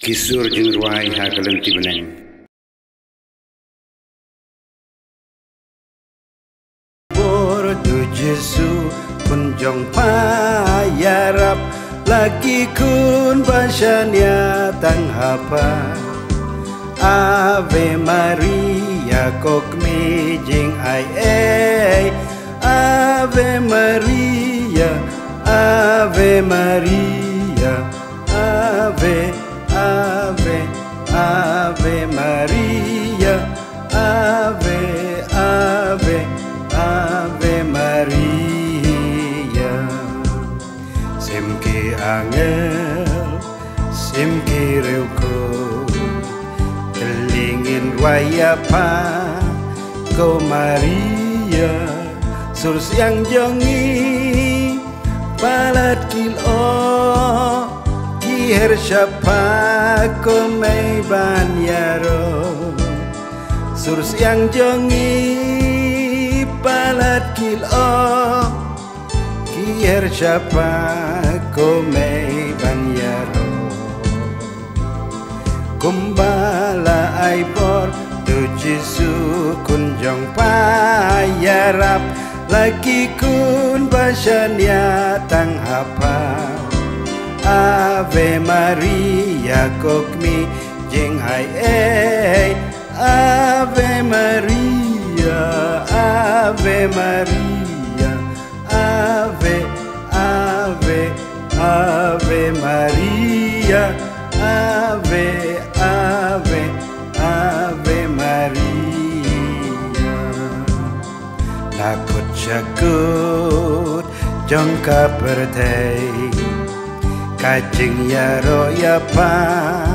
Kisur jeung ruai hakalan ti beneng. Bordu Jesu kunjong payarap lagi kun basanya tang hapa. Ave Maria kokmi jing ai Ave Maria, Ave Maria, Ave, Ave, Ave Maria, Ave, Ave, Ave Maria. Simki angel, simki reuko, telingin wayapa, ko Maria. Surs yang jongi palat kilo kiher siapa ko may banyaro. Surs yang jongi palat kilo kiher siapa ko may banyaro. Kumbala ay bor tu Jesu kunjong payarap lagi kun basanya tang hapa. Ave Maria kokmi jing ai Ave Maria, Ave Maria, Ave, Ave, Ave Maria, Ave, Ave, Ave Maria. Takut syakut jongka pertai kajing yaro yapa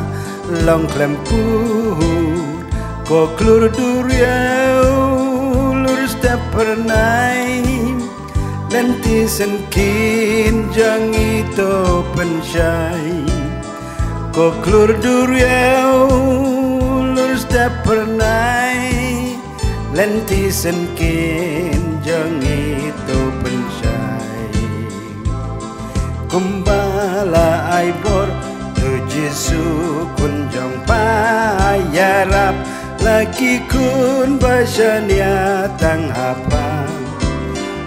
long klemput ko klur duriau lurus tak pernah nanti senkin jang itu pensyai ko klur duriau lurus tak pernah lenti senkin jang itu pensyai. Kumbala ay bor tu Jesu kunjong payarap lagi kun basanya tang hapa.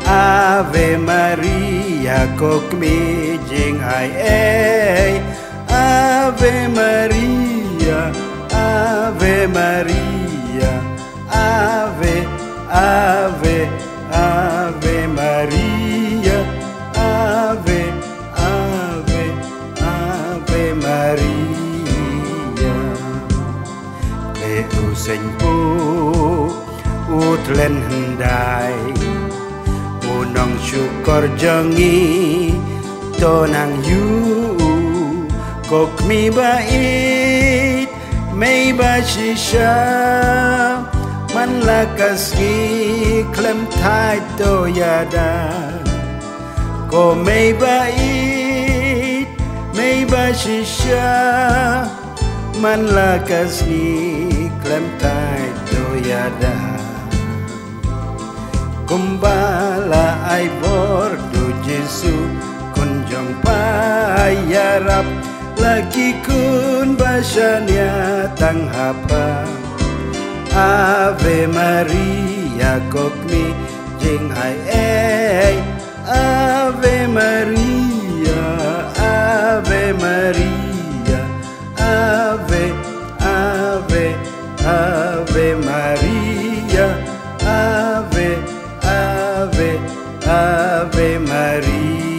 Ave Maria kokmi jing ai Ave Maria, Ave Maria, Ave, Ave, Ave Maria, Ave, Ave, Ave Maria. Leu senpu utlen hendai unong syukur jongi tonang yu kokmi bait may basisha man lakas ni klem thai to yada ko may bait may basisha man lakas ni klem thai to yada. Kumbala ay bordo Jesu kunjong payarap lagi kun basanya tang hapa. Ave Maria kokmi jing ai Ave Maria, Ave Maria, Ave, Ave, Ave Maria, Ave, Ave, Ave Maria.